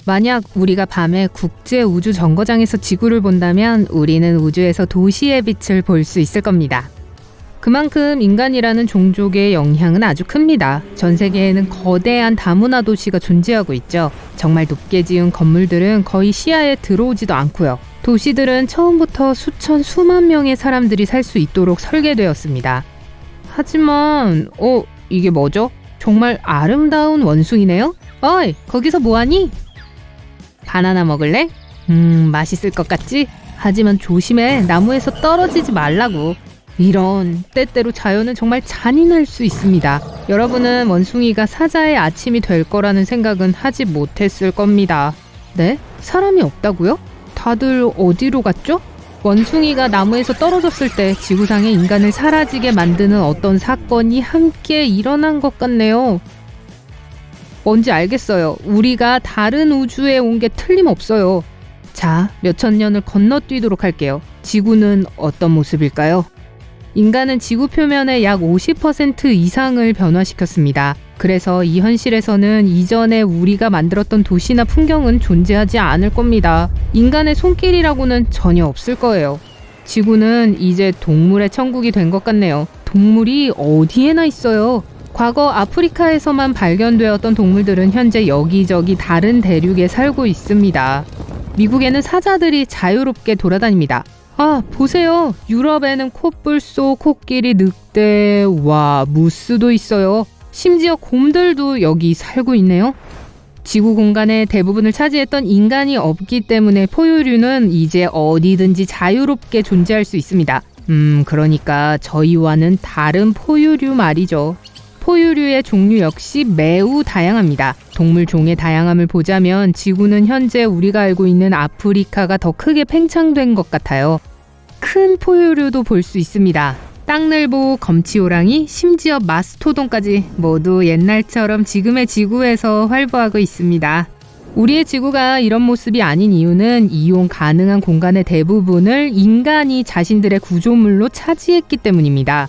만약 우리가 밤에 국제 우주 정거장에서 지구를 본다면 우리는 우주에서 도시의 빛을 볼 수 있을 겁니다. 그만큼 인간이라는 종족의 영향은 아주 큽니다. 전 세계에는 거대한 다문화 도시가 존재하고 있죠. 정말 높게 지은 건물들은 거의 시야에 들어오지도 않고요. 도시들은 처음부터 수천, 수만 명의 사람들이 살 수 있도록 설계되었습니다. 하지만 이게 뭐죠? 정말 아름다운 원숭이네요? 어이, 거기서 뭐하니? 바나나 먹을래? 맛있을 것 같지? 하지만 조심해, 나무에서 떨어지지 말라고. 이런, 때때로 자연은 정말 잔인할 수 있습니다. 여러분은 원숭이가 사자의 아침이 될 거라는 생각은 하지 못했을 겁니다. 네? 사람이 없다고요? 다들 어디로 갔죠? 원숭이가 나무에서 떨어졌을 때 지구상의 인간을 사라지게 만드는 어떤 사건이 함께 일어난 것 같네요. 뭔지 알겠어요. 우리가 다른 우주에 온 게 틀림없어요. 자, 몇천 년을 건너뛰도록 할게요. 지구는 어떤 모습일까요? 인간은 지구 표면의 약 50% 이상을 변화시켰습니다. 그래서 이 현실에서는 이전에 우리가 만들었던 도시나 풍경은 존재하지 않을 겁니다. 인간의 손길이라고는 전혀 없을 거예요. 지구는 이제 동물의 천국이 된 것 같네요. 동물이 어디에나 있어요. 과거 아프리카에서만 발견되었던 동물들은 현재 여기저기 다른 대륙에 살고 있습니다. 미국에는 사자들이 자유롭게 돌아다닙니다. 아, 보세요. 유럽에는 코뿔소, 코끼리, 늑대, 무스도 있어요. 심지어 곰들도 여기 살고 있네요. 지구 공간의 대부분을 차지했던 인간이 없기 때문에 포유류는 이제 어디든지 자유롭게 존재할 수 있습니다. 그러니까 저희와는 다른 포유류 말이죠. 포유류의 종류 역시 매우 다양합니다. 동물 종의 다양함을 보자면 지구는 현재 우리가 알고 있는 아프리카가 더 크게 팽창된 것 같아요. 큰 포유류도 볼 수 있습니다. 땅늘보, 검치호랑이, 심지어 마스토돈까지 모두 옛날처럼 지금의 지구에서 활보하고 있습니다. 우리의 지구가 이런 모습이 아닌 이유는 이용 가능한 공간의 대부분을 인간이 자신들의 구조물로 차지했기 때문입니다.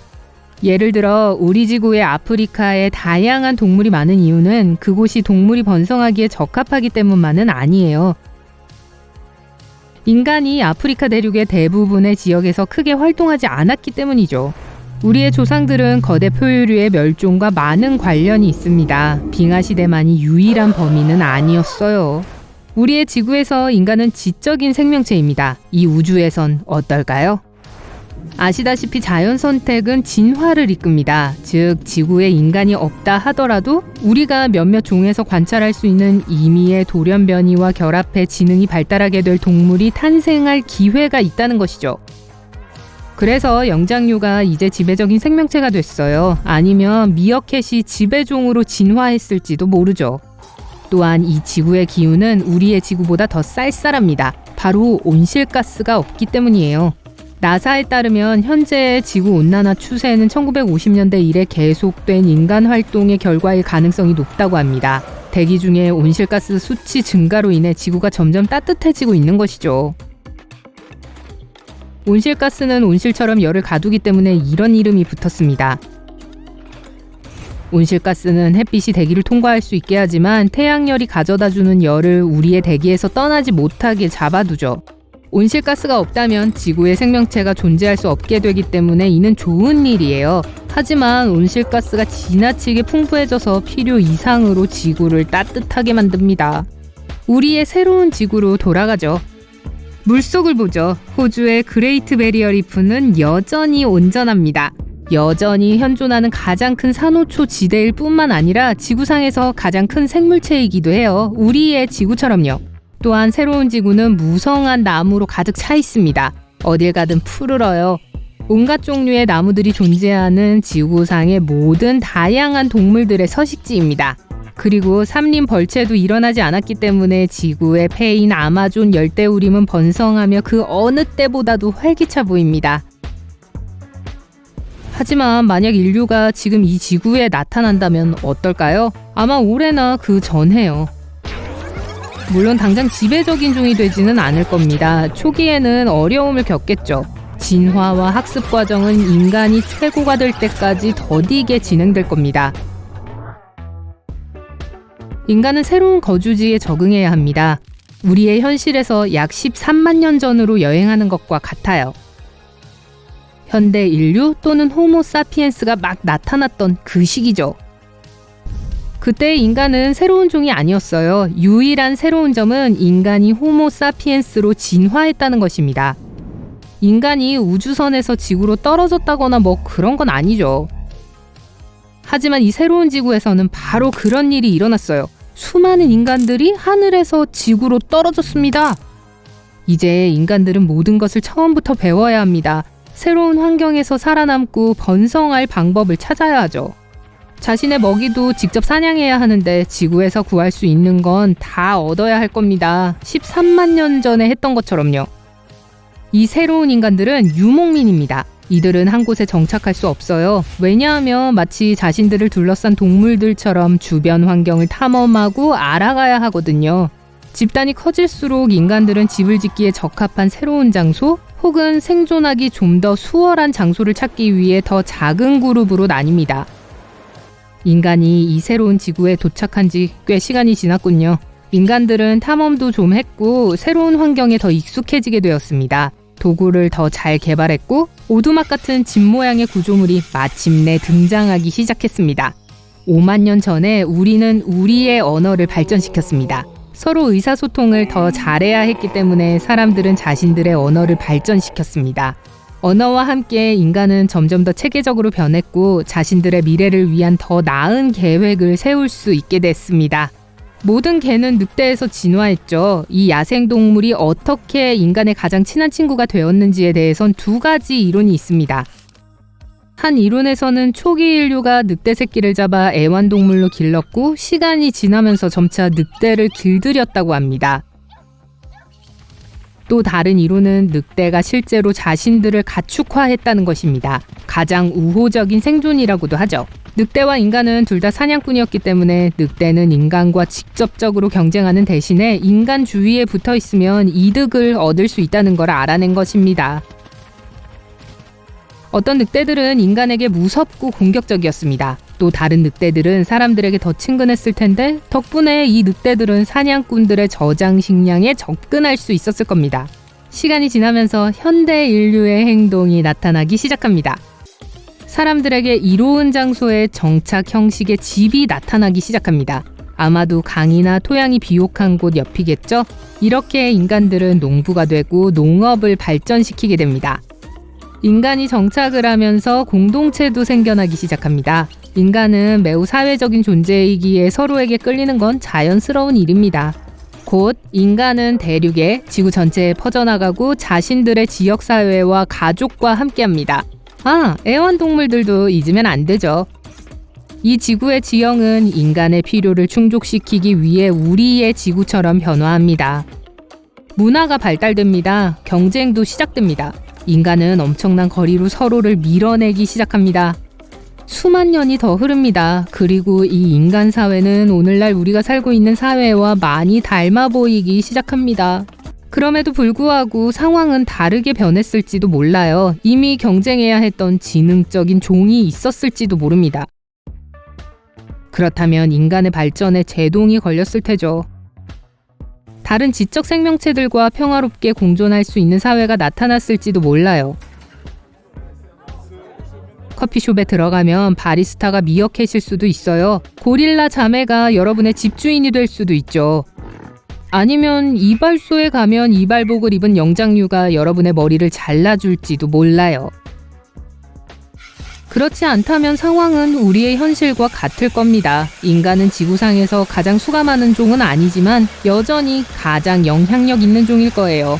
예를 들어 우리 지구의 아프리카에 다양한 동물이 많은 이유는 그곳이 동물이 번성하기에 적합하기 때문만은 아니에요. 인간이 아프리카 대륙의 대부분의 지역에서 크게 활동하지 않았기 때문이죠. 우리의 조상들은 거대 포유류의 멸종과 많은 관련이 있습니다. 빙하시대만이 유일한 범인은 아니었어요. 우리의 지구에서 인간은 지적인 생명체입니다. 이 우주에선 어떨까요? 아시다시피 자연 선택은 진화를 이끕니다. 즉 지구에 인간이 없다 하더라도 우리가 몇몇 종에서 관찰할 수 있는 이미의 돌연변이와 결합해 지능이 발달하게 될 동물이 탄생할 기회가 있다는 것이죠. 그래서 영장류가 이제 지배적인 생명체가 됐어요. 아니면 미어캣이 지배종으로 진화했을지도 모르죠. 또한 이 지구의 기후는 우리의 지구보다 더 쌀쌀합니다. 바로 온실가스가 없기 때문이에요. 나사에 따르면 현재의 지구온난화 추세는 1950년대 이래 계속된 인간 활동의 결과일 가능성이 높다고 합니다. 대기 중에 온실가스 수치 증가로 인해 지구가 점점 따뜻해지고 있는 것이죠. 온실가스는 온실처럼 열을 가두기 때문에 이런 이름이 붙었습니다. 온실가스는 햇빛이 대기를 통과할 수 있게 하지만 태양열이 가져다주는 열을 우리의 대기에서 떠나지 못하게 잡아두죠. 온실가스가 없다면 지구의 생명체가 존재할 수 없게 되기 때문에 이는 좋은 일이에요. 하지만 온실가스가 지나치게 풍부해져서 필요 이상으로 지구를 따뜻하게 만듭니다. 우리의 새로운 지구로 돌아가죠. 물속을 보죠. 호주의 그레이트 베리어 리프는 여전히 온전합니다. 여전히 현존하는 가장 큰 산호초 지대일 뿐만 아니라 지구상에서 가장 큰 생물체이기도 해요. 우리의 지구처럼요. 또한 새로운 지구는 무성한 나무로 가득 차 있습니다. 어딜 가든 푸르러요. 온갖 종류의 나무들이 존재하는 지구상의 모든 다양한 동물들의 서식지입니다. 그리고 삼림 벌채도 일어나지 않았기 때문에 지구의 폐인 아마존 열대우림은 번성하며 그 어느 때보다도 활기차 보입니다. 하지만 만약 인류가 지금 이 지구에 나타난다면 어떨까요? 아마 올해나 그 전해요. 물론 당장 지배적인 종이 되지는 않을 겁니다. 초기에는 어려움을 겪겠죠. 진화와 학습 과정은 인간이 최고가 될 때까지 더디게 진행될 겁니다. 인간은 새로운 거주지에 적응해야 합니다. 우리의 현실에서 약 13만 년 전으로 여행하는 것과 같아요. 현대 인류 또는 호모 사피엔스가 막 나타났던 그 시기죠. 그때의 인간은 새로운 종이 아니었어요. 유일한 새로운 점은 인간이 호모 사피엔스로 진화했다는 것입니다. 인간이 우주선에서 지구로 떨어졌다거나 뭐 그런 건 아니죠. 하지만 이 새로운 지구에서는 바로 그런 일이 일어났어요. 수많은 인간들이 하늘에서 지구로 떨어졌습니다. 이제 인간들은 모든 것을 처음부터 배워야 합니다. 새로운 환경에서 살아남고 번성할 방법을 찾아야 하죠. 자신의 먹이도 직접 사냥해야 하는데 지구에서 구할 수 있는 건 다 얻어야 할 겁니다. 13만 년 전에 했던 것처럼요. 이 새로운 인간들은 유목민입니다. 이들은 한 곳에 정착할 수 없어요. 왜냐하면 마치 자신들을 둘러싼 동물들처럼 주변 환경을 탐험하고 알아가야 하거든요. 집단이 커질수록 인간들은 집을 짓기에 적합한 새로운 장소 혹은 생존하기 좀 더 수월한 장소를 찾기 위해 더 작은 그룹으로 나뉩니다. 인간이 이 새로운 지구에 도착한 지 꽤 시간이 지났군요. 인간들은 탐험도 좀 했고 새로운 환경에 더 익숙해지게 되었습니다. 도구를 더 잘 개발했고 오두막 같은 집 모양의 구조물이 마침내 등장하기 시작했습니다. 5만 년 전에 우리는 우리의 언어를 발전시켰습니다. 서로 의사소통을 더 잘해야 했기 때문에 사람들은 자신들의 언어를 발전시켰습니다. 언어와 함께 인간은 점점 더 체계적으로 변했고 자신들의 미래를 위한 더 나은 계획을 세울 수 있게 됐습니다. 모든 개는 늑대에서 진화했죠. 이 야생동물이 어떻게 인간의 가장 친한 친구가 되었는지에 대해선 두 가지 이론이 있습니다. 한 이론에서는 초기 인류가 늑대 새끼를 잡아 애완동물로 길렀고 시간이 지나면서 점차 늑대를 길들였다고 합니다. 또 다른 이론은 늑대가 실제로 자신들을 가축화했다는 것입니다. 가장 우호적인 생존이라고도 하죠. 늑대와 인간은 둘 다 사냥꾼이었기 때문에 늑대는 인간과 직접적으로 경쟁하는 대신에 인간 주위에 붙어 있으면 이득을 얻을 수 있다는 걸 알아낸 것입니다. 어떤 늑대들은 인간에게 무섭고 공격적이었습니다. 또 다른 늑대들은 사람들에게 더 친근했을 텐데 덕분에 이 늑대들은 사냥꾼들의 저장 식량에 접근할 수 있었을 겁니다. 시간이 지나면서 현대 인류의 행동이 나타나기 시작합니다. 사람들에게 이로운 장소에 정착 형식의 집이 나타나기 시작합니다. 아마도 강이나 토양이 비옥한 곳 옆이겠죠? 이렇게 인간들은 농부가 되고 농업을 발전시키게 됩니다. 인간이 정착을 하면서 공동체도 생겨나기 시작합니다. 인간은 매우 사회적인 존재이기에 서로에게 끌리는 건 자연스러운 일입니다. 곧 인간은 대륙에 지구 전체에 퍼져나가고 자신들의 지역사회와 가족과 함께합니다. 애완동물들도 잊으면 안 되죠. 이 지구의 지형은 인간의 필요를 충족시키기 위해 우리의 지구처럼 변화합니다. 문화가 발달됩니다. 경쟁도 시작됩니다. 인간은 엄청난 거리로 서로를 밀어내기 시작합니다. 수만 년이 더 흐릅니다. 그리고 이 인간 사회는 오늘날 우리가 살고 있는 사회와 많이 닮아 보이기 시작합니다. 그럼에도 불구하고 상황은 다르게 변했을지도 몰라요. 이미 경쟁해야 했던 지능적인 종이 있었을지도 모릅니다. 그렇다면 인간의 발전에 제동이 걸렸을 테죠. 다른 지적 생명체들과 평화롭게 공존할 수 있는 사회가 나타났을지도 몰라요. 커피숍에 들어가면 바리스타가 미어캣일 수도 있어요. 고릴라 자매가 여러분의 집주인이 될 수도 있죠. 아니면 이발소에 가면 이발복을 입은 영장류가 여러분의 머리를 잘라줄지도 몰라요. 그렇지 않다면 상황은 우리의 현실과 같을 겁니다. 인간은 지구상에서 가장 수가 많은 종은 아니지만 여전히 가장 영향력 있는 종일 거예요.